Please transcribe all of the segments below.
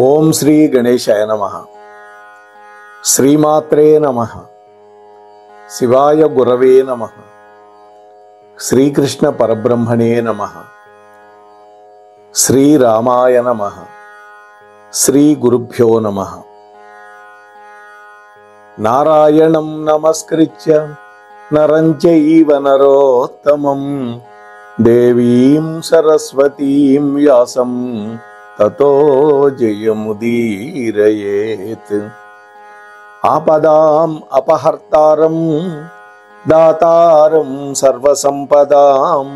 ఓం శ్రీ గణేశాయ నమః. శ్రీమాత్రే నమః. శివాయ గురవే నమః. శ్రీకృష్ణ పరబ్రహ్మణే నమః. శ్రీరామాయ నమః. శ్రీ గురుభ్యో నమః. నారాయణం నమస్కృత్య నరం చైవ నరోత్తమం దేవీం సరస్వతీం వ్యాసం తతో జయముదీరయేత్. ఆపదాం అపహర్తారం దాతారం సర్వసంపదాం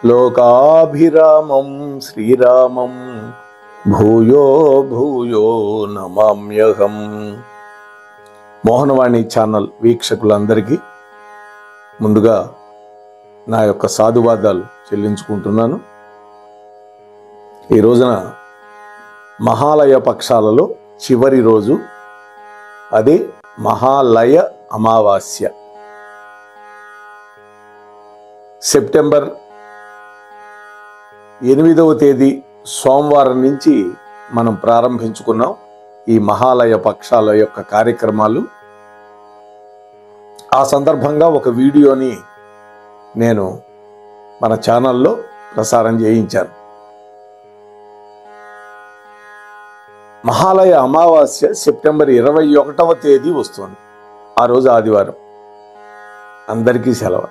లోకాభిరామం శ్రీరామం భూయో భూయో నమామ్యహం. మోహనవాణి ఛానల్ వీక్షకులందరికీ ముందుగా నా యొక్క సాధువాదాలు చెల్లించుకుంటున్నాను. ఈ రోజున మహాలయ పక్షాలలో చివరి రోజు, అదే మహాలయ అమావాస్య. సెప్టెంబర్ 8వ తేదీ సోమవారం నుంచి మనం ప్రారంభించుకున్నాం ఈ మహాలయ పక్షాల యొక్క కార్యక్రమాలు. ఆ సందర్భంగా ఒక వీడియోని నేను మన ఛానల్లో ప్రసారం చేయించాను. మహాలయ అమావాస్య సెప్టెంబర్ 21వ తేదీ వస్తుంది. ఆ రోజు ఆదివారం, అందరికీ సెలవు.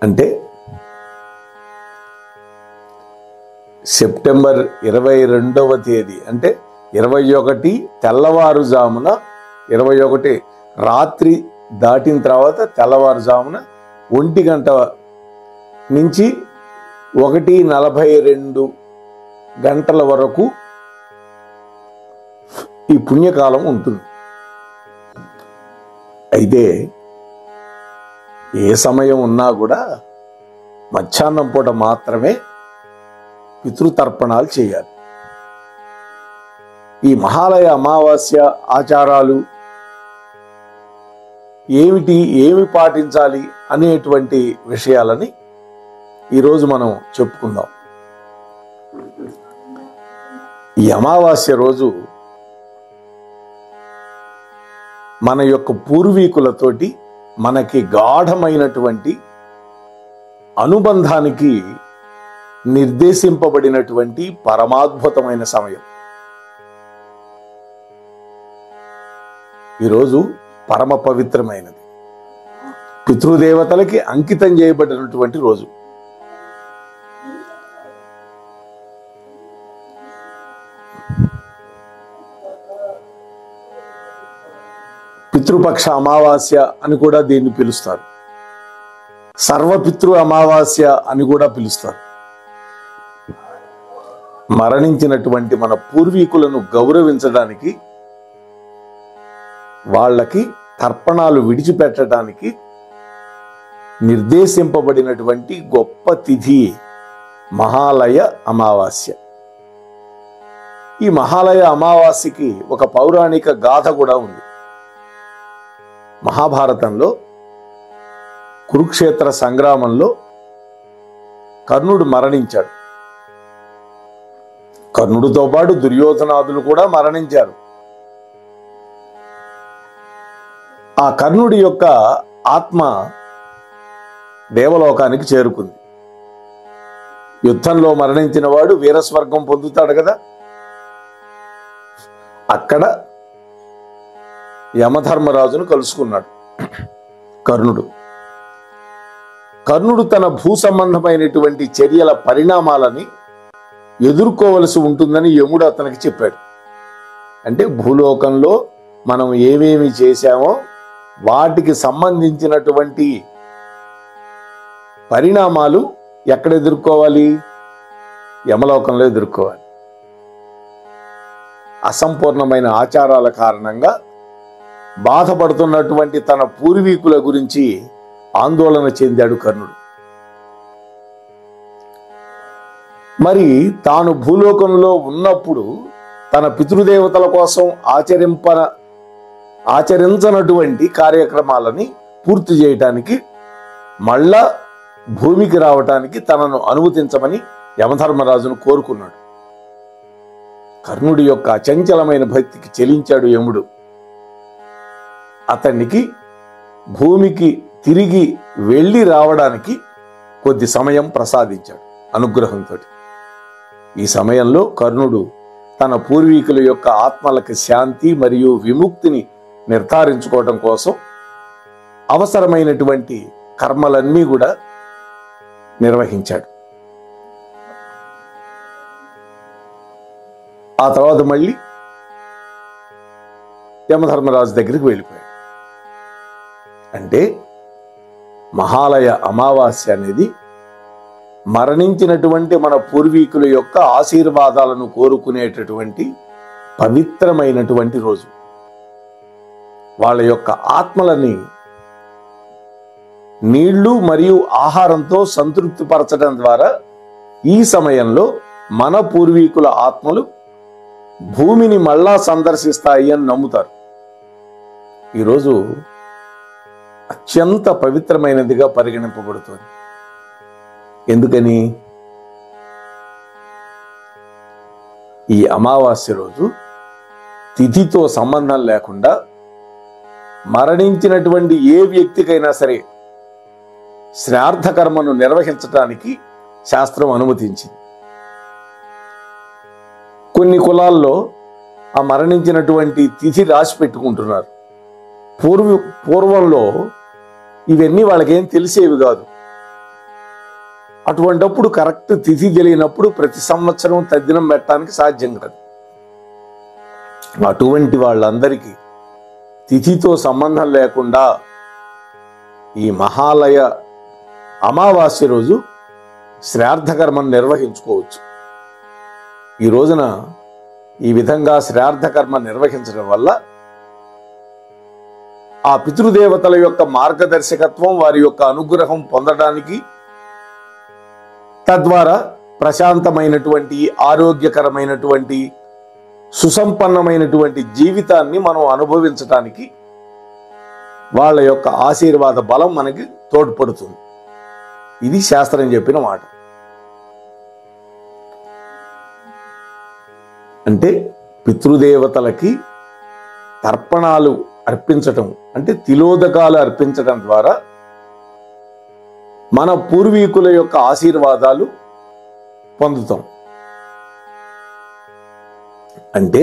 అంటే సెప్టెంబర్ 22వ తేదీ అంటే 21 తెల్లవారుజామున, 21 రాత్రి దాటిన తర్వాత తెల్లవారుజామున 1 గంట నుంచి 1:42 గంటల వరకు ఈ పుణ్యకాలం ఉంటుంది. అయితే ఏ సమయం ఉన్నా కూడా మధ్యాహ్నం పూట మాత్రమే పితృతర్పణాలు చేయాలి. ఈ మహాలయ అమావాస్య ఆచారాలు ఏమి పాటించాలి అనేటువంటి విషయాలని ఈరోజు మనం చెప్పుకుందాం. ఈ అమావాస్య రోజు మన యొక్క పూర్వీకులతోటి మనకి గాఢమైనటువంటి అనుబంధానికి నిర్దేశింపబడినటువంటి పరమాద్భుతమైన సమయం. ఈరోజు పరమ పవిత్రమైనది, పితృదేవతలకి అంకితం చేయబడినటువంటి రోజు. పితృపక్ష అమావాస్య అని కూడా దీన్ని పిలుస్తారు. సర్వపితృ అమావాస్య అని కూడా పిలుస్తారు. మరణించినటువంటి మన పూర్వీకులను గౌరవించడానికి, వాళ్ళకి తర్పణాలు విడిచిపెట్టడానికి నిర్దేశింపబడినటువంటి గొప్ప తిథి మహాలయ అమావాస్య. ఈ మహాలయ అమావాస్యకి ఒక పౌరాణిక గాథ కూడా ఉంది. మహాభారతంలో కురుక్షేత్ర సంగ్రామంలో కర్ణుడు మరణించాడు. కర్ణుడితో పాటు దుర్యోధనాదులు కూడా మరణించారు. ఆ కర్ణుడి యొక్క ఆత్మ దేవలోకానికి చేరుకుంది. యుద్ధంలో మరణించిన వాడు వీరస్వర్గం పొందుతాడు కదా. అక్కడ యమధర్మరాజును కలుసుకున్నాడు కర్ణుడు తన భూ సంబంధమైనటువంటి చర్యల పరిణామాలని ఎదుర్కోవలసి ఉంటుందని యముడు అతనికి చెప్పాడు. అంటే భూలోకంలో మనం ఏమేమి చేశామో వాటికి సంబంధించినటువంటి పరిణామాలు ఎక్కడ ఎదుర్కోవాలి? యమలోకంలో ఎదుర్కోవాలి. అసంపూర్ణమైన ఆచారాల కారణంగా బాధపడుతున్నటువంటి తన పూర్వీకుల గురించి ఆందోళన చెందాడు కర్ణుడు. మరి తాను భూలోకంలో ఉన్నప్పుడు తన పితృదేవతల కోసం ఆచరించనటువంటి కార్యక్రమాలని పూర్తి చేయటానికి మళ్ళా భూమికి రావటానికి తనను అనుమతించమని యమధర్మరాజును కోరుకున్నాడు. కర్ణుడి యొక్క అచంచలమైన భక్తికి చెలించాడు యముడు. అతనికి భూమికి తిరిగి వెళ్ళి రావడానికి కొద్ది సమయం ప్రసాదించాడు అనుగ్రహంతో. ఈ సమయంలో కర్ణుడు తన పూర్వీకుల యొక్క ఆత్మలకు శాంతి మరియు విముక్తిని నిర్ధారించుకోవడం కోసం అవసరమైనటువంటి కర్మలన్నీ కూడా నిర్వహించాడు. ఆ తర్వాత మళ్ళీ యమధర్మరాజు దగ్గరికి వెళ్ళిపోయాడు. అంటే మహాలయ అమావాస్య అనేది మరణించినటువంటి మన పూర్వీకుల యొక్క ఆశీర్వాదాలను కోరుకునేటటువంటి పవిత్రమైనటువంటి రోజు. వాళ్ళ యొక్క ఆత్మలని నీళ్లు మరియు ఆహారంతో సంతృప్తిపరచడం ద్వారా ఈ సమయంలో మన పూర్వీకుల ఆత్మలు భూమిని మళ్ళా సందర్శిస్తాయి అని నమ్ముతారు. ఈరోజు అత్యంత పవిత్రమైనదిగా పరిగణింపబడుతుంది. ఎందుకని? ఈ అమావాస్య రోజు తిథితో సంబంధం లేకుండా మరణించినటువంటి ఏ వ్యక్తికైనా సరే శ్రాద్ధ కర్మను నిర్వహించడానికి శాస్త్రం అనుమతించింది. కొన్ని కులాల్లో ఆ మరణించినటువంటి తిథి రాసి పెట్టుకుంటున్నారు. పూర్వంలో ఇవన్నీ వాళ్ళకేం తెలిసేవి కాదు. అటువంటప్పుడు కరెక్ట్ తిథి తెలియనప్పుడు ప్రతి సంవత్సరం తద్దినం పెట్టడానికి సాధ్యం కాదు. అటువంటి వాళ్ళందరికీ తిథితో సంబంధం లేకుండా ఈ మహాలయ అమావాస్య రోజు శ్రాద్ధ కర్మను నిర్వహించుకోవచ్చు. ఈ రోజున ఈ విధంగా శ్రాద్ధ కర్మ నిర్వహించడం వల్ల ఆ పితృదేవతల యొక్క మార్గదర్శకత్వం, వారి యొక్క అనుగ్రహం పొందడానికి, తద్వారా ప్రశాంతమైనటువంటి ఆరోగ్యకరమైనటువంటి సుసంపన్నమైనటువంటి జీవితాన్ని మనం అనుభవించటానికి వాళ్ళ యొక్క ఆశీర్వాద బలం మనకి తోడ్పడుతుంది. ఇది శాస్త్రం చెప్పిన మాట. అంటే పితృదేవతలకి తర్పణాలు అర్పించటం, అంటే తిలోదకాలు అర్పించటం ద్వారా మన పూర్వీకుల యొక్క ఆశీర్వాదాలు పొందుతాం. అంటే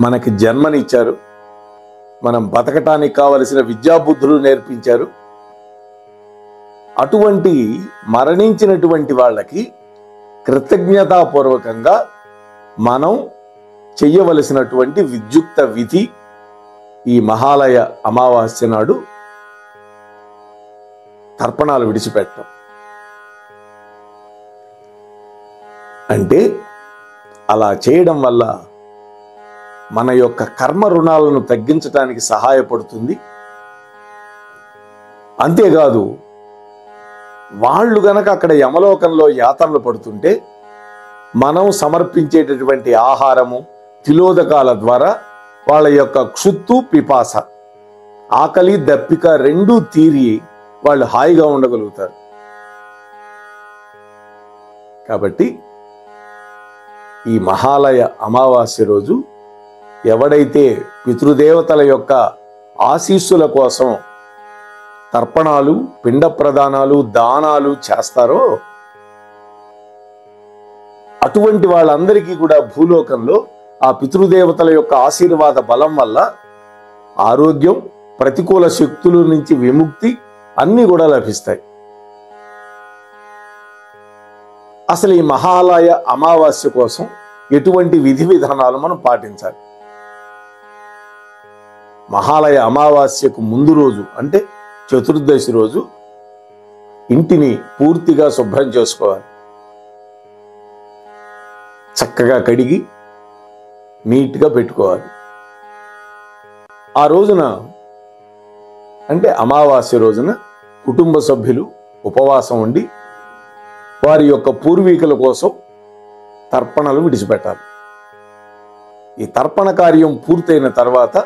మనకి జన్మనిచ్చారు, మనం బతకటానికి కావలసిన విద్యాబుద్ధులు నేర్పించారు. అటువంటి మరణించినటువంటి వాళ్ళకి కృతజ్ఞతాపూర్వకంగా మనం చెయ్యవలసినటువంటి విద్యుక్త విధి ఈ మహాలయ అమావాస్య నాడు తర్పణాలు విడిచిపెట్టడం. అంటే అలా చేయడం వల్ల మన యొక్క కర్మ రుణాలను తగ్గించడానికి సహాయపడుతుంది. అంతేకాదు, వాళ్ళు గనక అక్కడ యమలోకంలో యాతనలు పడుతుంటే మనం సమర్పించేటటువంటి ఆహారము, తిలోదకాల ద్వారా వాళ్ళ యొక్క క్షుత్తు, పిపాస, ఆకలి, దప్పిక రెండూ తీరి వాళ్ళు హాయిగా ఉండగలుగుతారు. కాబట్టి ఈ మహాలయ అమావాస్య రోజు ఎవడైతే పితృదేవతల యొక్క ఆశీస్సుల కోసం తర్పణాలు, పిండ ప్రదానాలు, దానాలు చేస్తారో అటువంటి వాళ్ళందరికీ కూడా భూలోకంలో ఆ పితృదేవతల యొక్క ఆశీర్వాద బలం వల్ల ఆరోగ్యం, ప్రతికూల శక్తుల నుంచి విముక్తి అన్నీ కూడా లభిస్తాయి. అసలు ఈ మహాలయ అమావాస్య కోసం ఎటువంటి విధి విధానాలు మనం పాటించాలి? మహాలయ అమావాస్యకు ముందు రోజు అంటే చతుర్దశి రోజు ఇంటిని పూర్తిగా శుభ్రం చేసుకోవాలి. చక్కగా కడిగి నీట్గా పెట్టుకోవాలి. ఆ రోజున అంటే అమావాస్య రోజున కుటుంబ సభ్యులు ఉపవాసం ఉండి వారి యొక్క పూర్వీకుల కోసం తర్పణలు విడిచిపెట్టాలి. ఈ తర్పణ కార్యం పూర్తయిన తర్వాత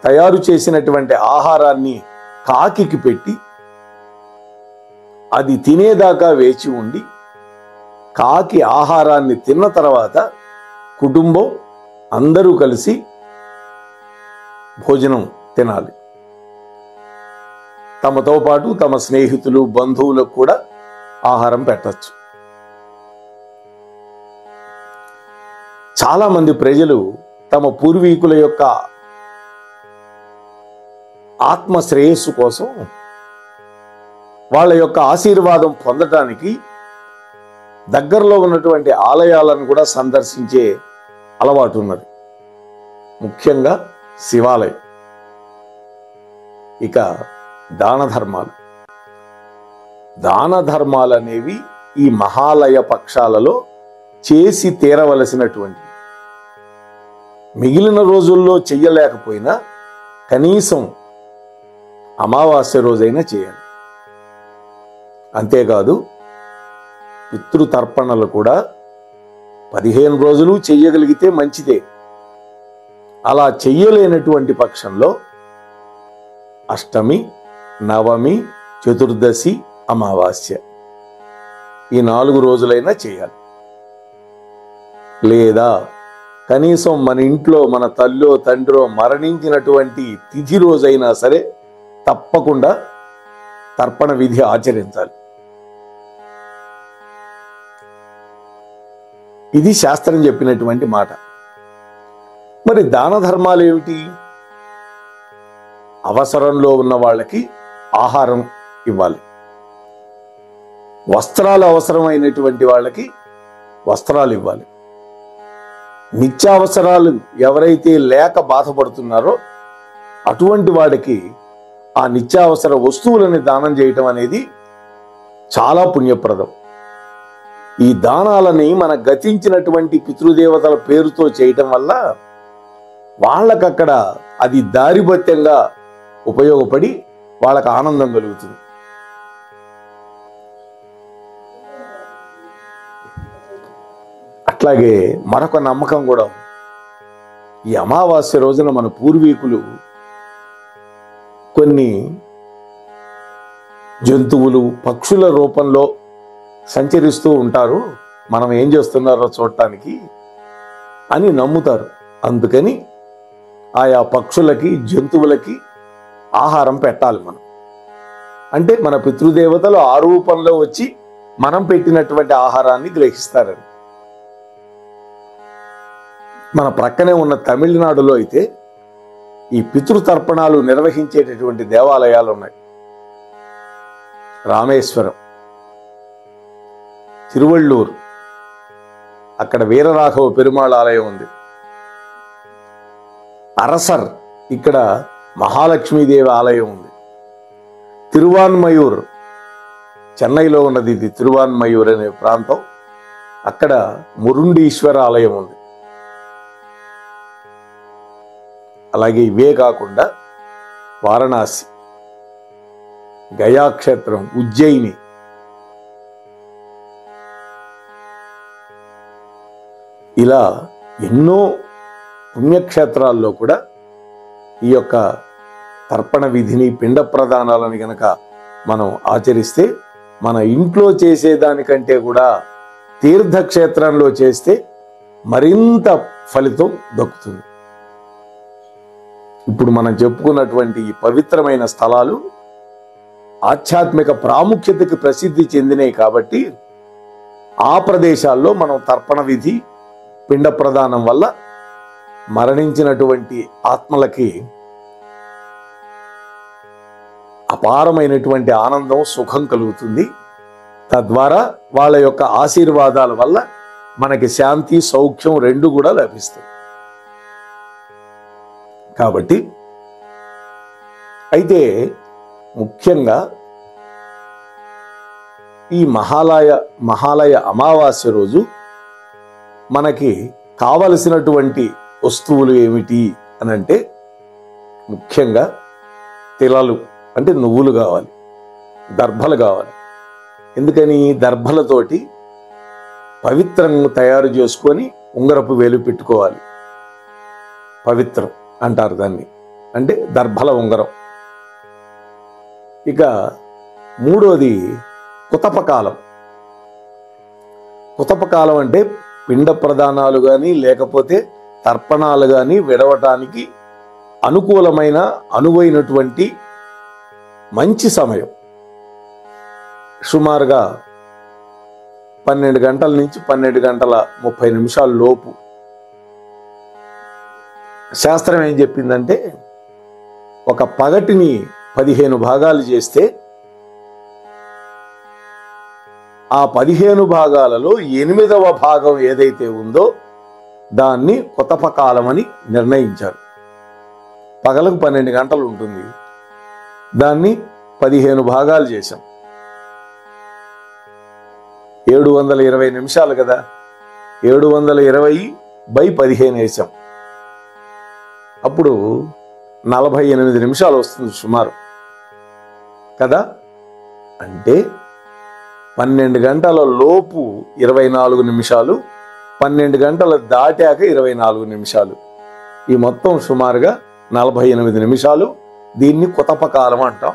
తయారు చేసినటువంటి ఆహారాన్ని కాకికి పెట్టి అది తినేదాకా వేచి ఉండి కాకి ఆహారాన్ని తిన్న తర్వాత కుటుంబం అందరూ కలిసి భోజనం తినాలి. తమతో పాటు తమ స్నేహితులు బంధువులకు కూడా ఆహారం పెట్టచ్చు. చాలా మంది ప్రజలు తమ పూర్వీకుల యొక్క ఆత్మ శ్రేయస్సు కోసం, వాళ్ళ యొక్క ఆశీర్వాదం పొందటానికి దగ్గరలో ఉన్నటువంటి ఆలయాలను కూడా సందర్శించే అలవాటు ఉన్నది. ముఖ్యంగా శివాలయం. ఇక దాన ధర్మాలు. దాన ధర్మాలు అనేవి ఈ మహాలయ పక్షాలలో చేసి తీరవలసినటువంటి, మిగిలిన రోజుల్లో చెయ్యలేకపోయినా కనీసం అమావాస్య రోజైనా చేయాలి. అంతేకాదు పితృతర్పణలు కూడా 15 రోజులు చెయ్యగలిగితే మంచిదే. అలా చెయ్యలేనటువంటి పక్షంలో అష్టమి, నవమి, చతుర్దశి, అమావాస్య ఈ 4 రోజులైనా చేయాలి. లేదా కనీసం మన ఇంట్లో మన తల్లో తండ్రో మరణించినటువంటి తిథి రోజైనా సరే తప్పకుండా తర్పణ విధి ఆచరించాలి. ఇది శాస్త్రం చెప్పినటువంటి మాట. మరి దాన ధర్మాలు ఏమిటి? అవసరంలో ఉన్న వాళ్ళకి ఆహారం ఇవ్వాలి. వస్త్రాలు అవసరమైనటువంటి వాళ్ళకి వస్త్రాలు ఇవ్వాలి. నిత్యావసరాలు ఎవరైతే లేక బాధపడుతున్నారో అటువంటి వాడికి ఆ నిత్యావసర వస్తువులని దానం చేయటం అనేది చాలా పుణ్యప్రదం. ఈ దానాలని మన గతించినటువంటి పితృదేవతల పేరుతో చేయటం వల్ల వాళ్ళకక్కడ అది దారిభత్యంగా ఉపయోగపడి వాళ్ళకి ఆనందం కలుగుతుంది. అట్లాగే మరొక నమ్మకం కూడా, ఈ అమావాస్య రోజున మన పూర్వీకులు కొన్ని జంతువులు పక్షుల రూపంలో సంచరిస్తూ ఉంటారు, మనం ఏం చేస్తున్నారో చూడటానికి అని నమ్ముతారు. అందుకని ఆయా పక్షులకి జంతువులకి ఆహారం పెట్టాలి మనం. అంటే మన పితృదేవతలు ఆ రూపంలో వచ్చి మనం పెట్టినటువంటి ఆహారాన్ని గ్రహిస్తారని. మన ప్రక్కనే ఉన్న తమిళనాడులో అయితే ఈ పితృతర్పణాలు నిర్వహించేటటువంటి దేవాలయాలు ఉన్నాయి. రామేశ్వరం, తిరువళ్ళూరు, అక్కడ వీరరాఘవ పెరుమాళ్ ఆలయం ఉంది. అరసర్, ఇక్కడ మహాలక్ష్మీదేవి ఆలయం ఉంది. తిరువాన్మయూర్, చెన్నైలో ఉన్నది ఇది. తిరువాన్మయూర్ అనే ప్రాంతం, అక్కడ మురుండీశ్వర ఆలయం ఉంది. అలాగే ఇవే కాకుండా వారణాసి, గయాక్షేత్రం, ఉజ్జయిని, ఇలా ఎన్నో పుణ్యక్షేత్రాల్లో కూడా ఈ యొక్క తర్పణ విధిని, పిండ ప్రదానాలను గనక మనం ఆచరిస్తే మన ఇంట్లో చేసేదానికంటే కూడా తీర్థక్షేత్రంలో చేస్తే మరింత ఫలితం దక్కుతుంది. ఇప్పుడు మనం చెప్పుకున్నటువంటి ఈ పవిత్రమైన స్థలాలు ఆధ్యాత్మిక ప్రాముఖ్యతకి ప్రసిద్ధి చెందినాయి కాబట్టి ఆ ప్రదేశాల్లో మనం తర్పణ విధి, పిండ ప్రదానం వల్ల మరణించినటువంటి ఆత్మలకి అపారమైనటువంటి ఆనందం, సుఖం కలుగుతుంది. తద్వారా వాళ్ళ యొక్క ఆశీర్వాదాల వల్ల మనకి శాంతి, సౌఖ్యం రెండు కూడా లభిస్తాయి. కాబట్టి అయితే ముఖ్యంగా ఈ మహాలయ అమావాస్య రోజు మనకి కావలసినటువంటి వస్తువులు ఏమిటి అని అంటే, ముఖ్యంగా తిలలు అంటే నువ్వులు కావాలి, దర్భలు కావాలి. ఎందుకని? దర్భలతోటి పవిత్రంగా తయారు చేసుకొని ఉంగరపు వేలు పెట్టుకోవాలి. పవిత్రం అంటారు దాన్ని, అంటే దర్భల ఉంగరం. ఇక మూడోది కుతపకాలం. కుతపకాలం అంటే పిండ ప్రదానాలు కానీ లేకపోతే తర్పణాలు కానీ విడవటానికి అనుకూలమైన అనువైనటువంటి మంచి సమయం. సుమారుగా 12 గంటల నుంచి 12 గంటల 30 నిమిషాల లోపు. శాస్త్రం ఏం చెప్పిందంటే ఒక పగటిని 15 భాగాలు చేస్తే ఆ 15 భాగాలలో 8వ భాగం ఏదైతే ఉందో దాన్ని కుతపకాలం అని నిర్ణయించారు. పగలకు 12 గంటలు ఉంటుంది, దాన్ని 15 భాగాలు చేశాం. 720 నిమిషాలు కదా, 720/15 వేసాం. అప్పుడు 48 నిమిషాలు వస్తుంది సుమారు కదా. అంటే 12 గంటల లోపు 24 నిమిషాలు, 12 గంటలు దాటాక 24 నిమిషాలు, ఈ మొత్తం సుమారుగా 48 నిమిషాలు. దీన్ని కుతపకాలం అంటాం.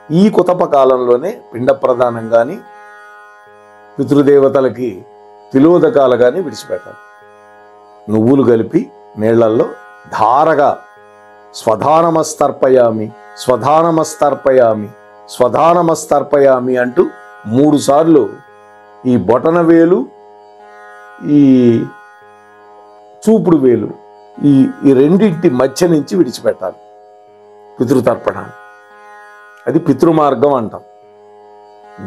ఈ కుతపకాలంలోనే పిండ ప్రదానం కానీ పితృదేవతలకి తిలోదకాలు కానీ విడిచిపెట్టాలి. నువ్వులు కలిపి నీళ్లల్లో ధారగా స్వధానమస్తర్పయామి స్వధానమస్తర్పయామి స్వధానమస్తర్పయామి అంటూ 3 సార్లు ఈ బొటన వేలు, ఈ చూపుడు వేలు, ఈ రెండింటి మధ్య నుంచి విడిచిపెట్టాలి పితృతర్పణాన్ని. అది పితృమార్గం అంటాం.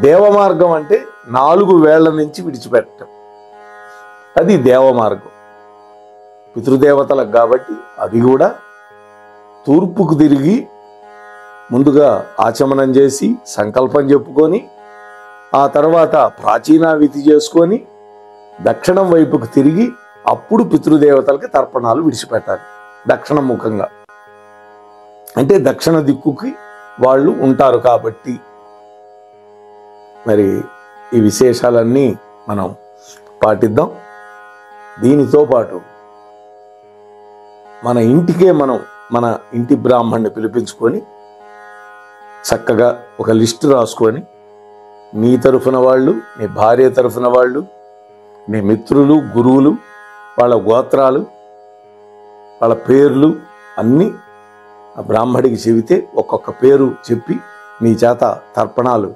దేవమార్గం అంటే 4 వేళ్ల నుంచి విడిచిపెట్టడం, అది దేవమార్గం. పితృదేవతలకు కాబట్టి అది కూడా తూర్పుకు తిరిగి ముందుగా ఆచమనం చేసి సంకల్పం చెప్పుకొని ఆ తర్వాత ప్రాచీనావిధి చేసుకొని దక్షిణం వైపుకు తిరిగి అప్పుడు పితృదేవతలకి తర్పణాలు విడిచిపెట్టాలి దక్షిణ ముఖంగా. అంటే దక్షిణ దిక్కుకి వాళ్ళు ఉంటారు కాబట్టి. మరి ఈ విశేషాలన్నీ మనం పాటిద్దాం. దీనితో పాటు మన ఇంటికే మనం మన ఇంటి బ్రాహ్మణ్ణి పిలిపించుకొని చక్కగా ఒక లిస్టు రాసుకొని నీ తరఫున వాళ్ళు, నీ భార్య తరఫున వాళ్ళు, నీ మిత్రులు, గురువులు, వాళ్ళ గోత్రాలు, వాళ్ళ పేర్లు అన్నీ ఆ బ్రాహ్మడికి చెబితే ఒక్కొక్క పేరు చెప్పి నీ చేత తర్పణాలు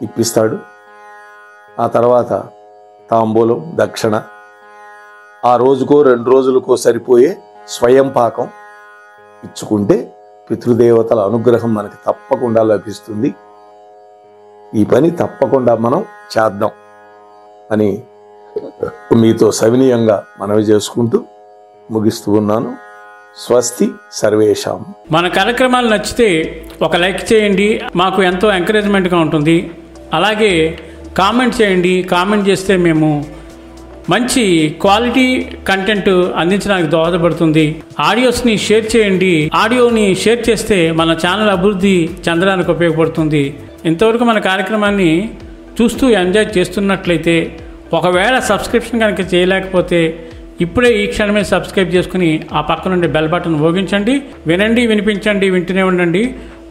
ఇప్పిస్తాడు. ఆ తర్వాత తాంబూలం, దక్షిణ, ఆ రోజుకో 2 రోజులకో సరిపోయే స్వయం పాకం ఇచ్చుకుంటే పితృదేవతల అనుగ్రహం మనకి తప్పకుండా లభిస్తుంది. ఈ పని తప్పకుండా మనం చేద్దాం అని మీతో సవినీయంగా మనవి చేసుకుంటూ ముగిస్తూ ఉన్నాను. స్వస్తి సర్వేషాం. మన కార్యక్రమాలు నచ్చితే ఒక లైక్ చేయండి, మాకు ఎంతో ఎంకరేజ్మెంట్గా ఉంటుంది. అలాగే కామెంట్ చేయండి. కామెంట్ చేస్తే మేము మంచి క్వాలిటీ కంటెంట్ అందించడానికి దోహదపడుతుంది. ఆడియోస్ని షేర్ చేయండి. ఆడియోని షేర్ చేస్తే మన ఛానల్ అభివృద్ధి చెందడానికి ఉపయోగపడుతుంది. ఇంతవరకు మన కార్యక్రమాన్ని చూస్తూ ఎంజాయ్ చేస్తున్నట్లయితే, ఒకవేళ సబ్స్క్రిప్షన్ కనుక చేయలేకపోతే ఇప్పుడే ఈ క్షణమే సబ్స్క్రైబ్ చేసుకుని ఆ పక్క నుండి బెల్ బటన్ మోగించండి. వినండి, వినిపించండి, వింటూనే ఉండండి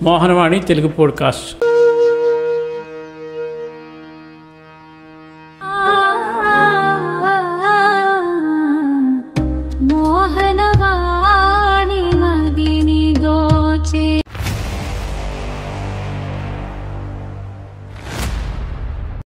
మోహనవాణి తెలుగు పోడ్కాస్ట్. మోహనవాణి.